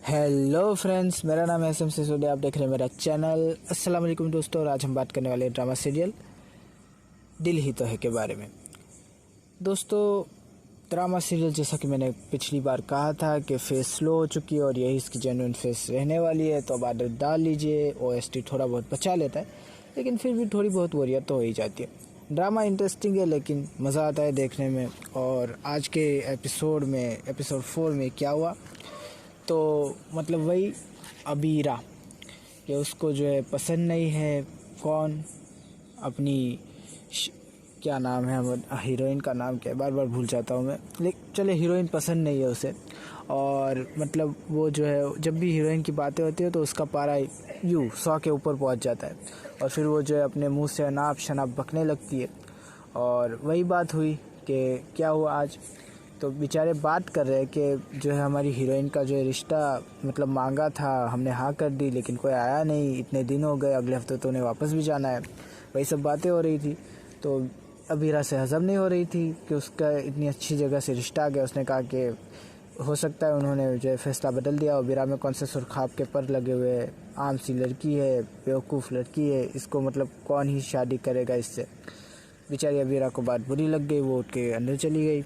Hello friends, मेरा नाम है एस एम सिसोदिया। आप देख रहे हैं मेरा चैनल। अस्सलाम वालेकुम दोस्तों। और आज हम बात करने वाले हैं ड्रामा सीरियल दिल ही तो है के बारे में। दोस्तों, ड्रामा सीरियल जैसा कि मैंने पिछली बार कहा था कि फेस स्लो हो चुकी है और यही इसकी जेन्युइन फेस रहने वाली है, तो अब आदत डाल लीजिए। ओएसटी थोड़ा बहुत बचा लेता है, लेकिन फिर भी थोड़ी बहुत बोरियत तो हो ही जाती है। ड्रामा इंटरेस्टिंग है, लेकिन मज़ा आता है देखने में। और आज के एपिसोड 4 में क्या हुआ, तो मतलब वही अबीरा कि उसको जो है पसंद नहीं है कौन अपनी क्या नाम है, हीरोइन का नाम क्या है, बार बार भूल जाता हूँ मैं। लेकिन चले, हीरोइन पसंद नहीं है उसे। और मतलब वो जो है जब भी हीरोइन की बातें होती है तो उसका पारा 100 के ऊपर पहुँच जाता है और फिर वो जो है अपने मुंह से अनाप शनाप बकने लगती है। और वही बात हुई कि क्या हुआ आज, तो बेचारे बात कर रहे हैं कि जो है हमारी हीरोइन का जो है रिश्ता मतलब मांगा था, हमने हाँ कर दी, लेकिन कोई आया नहीं, इतने दिन हो गए, अगले हफ्ते तो उन्हें वापस भी जाना है। वही सब बातें हो रही थी। तो अबीरा से हज़म नहीं हो रही थी कि उसका इतनी अच्छी जगह से रिश्ता आ गया। उसने कहा कि हो सकता है उन्होंने जो है फैसला बदल दिया। अबीरा में कौन से सुरखाब के पर लगे हुए, आम सी लड़की है, बेवकूफ़ लड़की है, इसको मतलब कौन ही शादी करेगा इससे। बेचारी अबीरा को बात बुरी लग गई, वो उठ के अंदर चली गई।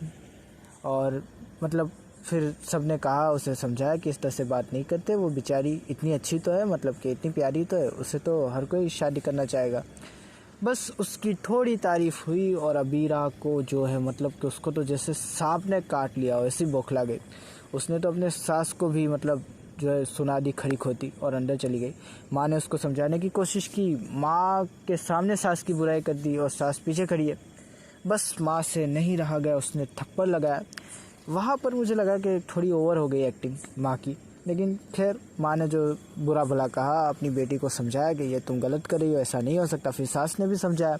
और मतलब फिर सबने कहा, उसे समझाया कि इस तरह से बात नहीं करते, वो बेचारी इतनी अच्छी तो है, मतलब कि इतनी प्यारी तो है, उसे तो हर कोई शादी करना चाहेगा। बस उसकी थोड़ी तारीफ़ हुई और अबीरा को जो है मतलब कि उसको तो जैसे सांप ने काट लिया हो, ऐसी बौखला गई। उसने तो अपने सास को भी मतलब जो है सुना दी खरी खोती और अंदर चली गई। माँ ने उसको समझाने की कोशिश की, माँ के सामने सास की बुराई कर दी और सास पीछे खड़ी है। बस माँ से नहीं रहा गया, उसने थप्पड़ लगाया। वहाँ पर मुझे लगा कि थोड़ी ओवर हो गई एक्टिंग माँ की, लेकिन खैर माँ ने जो बुरा भला कहा, अपनी बेटी को समझाया कि ये तुम गलत कर रही हो, ऐसा नहीं हो सकता। फिर सास ने भी समझाया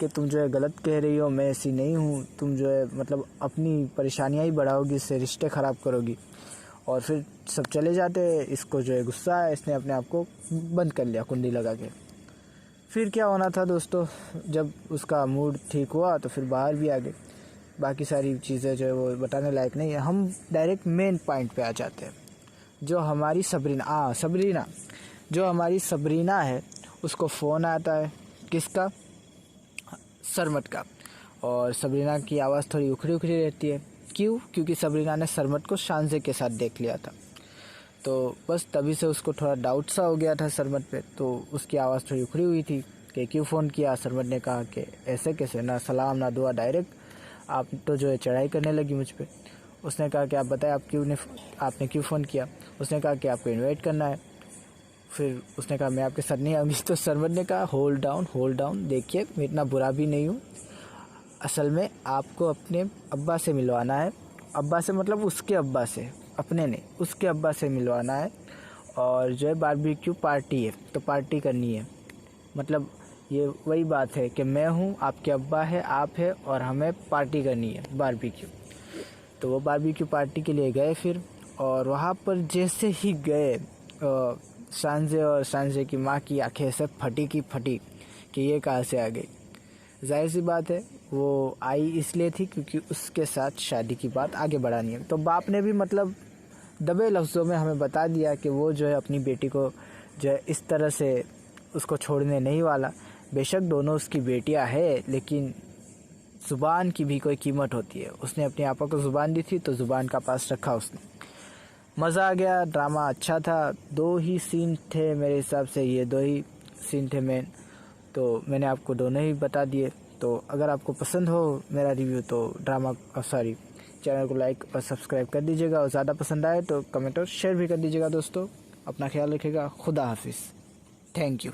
कि तुम जो है गलत कह रही हो, मैं ऐसी नहीं हूँ, तुम जो है मतलब अपनी परेशानियाँ ही बढ़ाओगी, इससे रिश्ते ख़राब करोगी। और फिर सब चले जाते। इसको जो है गुस्सा है, इसने अपने आप को बंद कर लिया कुंडी लगा के। फिर क्या होना था दोस्तों, जब उसका मूड ठीक हुआ तो फिर बाहर भी आ गए। बाकी सारी चीज़ें जो है वो बताने लायक नहीं है। हम डायरेक्ट मेन पॉइंट पे आ जाते हैं। जो हमारी सबरीना जो हमारी सबरीना है, उसको फ़ोन आता है, किसका? सरमट का। और सबरीना की आवाज़ थोड़ी उखड़ी उखड़ी रहती है। क्यों? क्योंकि सबरीना ने सरमट को शानजे के साथ देख लिया था। तो बस तभी से उसको थोड़ा डाउट सा हो गया था सरमट पे, तो उसकी आवाज़ थोड़ी उखड़ी हुई थी कि क्यों फ़ोन किया। सरमट ने कहा कि ऐसे कैसे, ना सलाम ना दुआ, डायरेक्ट आप तो जो है चढ़ाई करने लगी मुझ पे। उसने कहा कि आप बताएं आपने क्यों फ़ोन किया। उसने कहा कि आपको इनवाइट करना है। फिर उसने कहा मैं आपके साथ नहीं आऊँगी। तो सरमट ने कहा होल्ड डाउन, देखिए मैं इतना बुरा भी नहीं हूँ। असल में आपको अपने अब्बा से मिलवाना है। अब्बा से मतलब उसके अब्बा से, अपने नहीं, उसके अब्बा से मिलवाना है। और जो है बारबेक्यू पार्टी है, तो पार्टी करनी है। मतलब ये वही बात है कि मैं हूँ, आपके अब्बा है, आप है, और हमें पार्टी करनी है बारबेक्यू। तो वो बारबेक्यू पार्टी के लिए गए फिर। और वहाँ पर जैसे ही गए, सांजे और सांजे की माँ की आंखें ऐसे फटी कि ये कहाँ से आ गई। जाहिर सी बात है वो आई इसलिए थी क्योंकि उसके साथ शादी की बात आगे बढ़ानी है। तो बाप ने भी मतलब दबे लफ्ज़ों में हमें बता दिया कि वो जो है अपनी बेटी को जो है इस तरह से उसको छोड़ने नहीं वाला। बेशक दोनों उसकी बेटियां है, लेकिन ज़ुबान की भी कोई कीमत होती है। उसने अपने आपा को ज़ुबान दी थी, तो ज़ुबान का पास रखा उसने। मज़ा आ गया, ड्रामा अच्छा था। 2 ही सीन थे मेरे हिसाब से, ये 2 ही सीन थे मेन, तो मैंने आपको दोनों ही बता दिए। तो अगर आपको पसंद हो मेरा रिव्यू तो चैनल को लाइक और सब्सक्राइब कर दीजिएगा। और ज़्यादा पसंद आए तो कमेंट और शेयर भी कर दीजिएगा। दोस्तों, अपना ख्याल रखिएगा। खुदा हाफिज़। Thank you.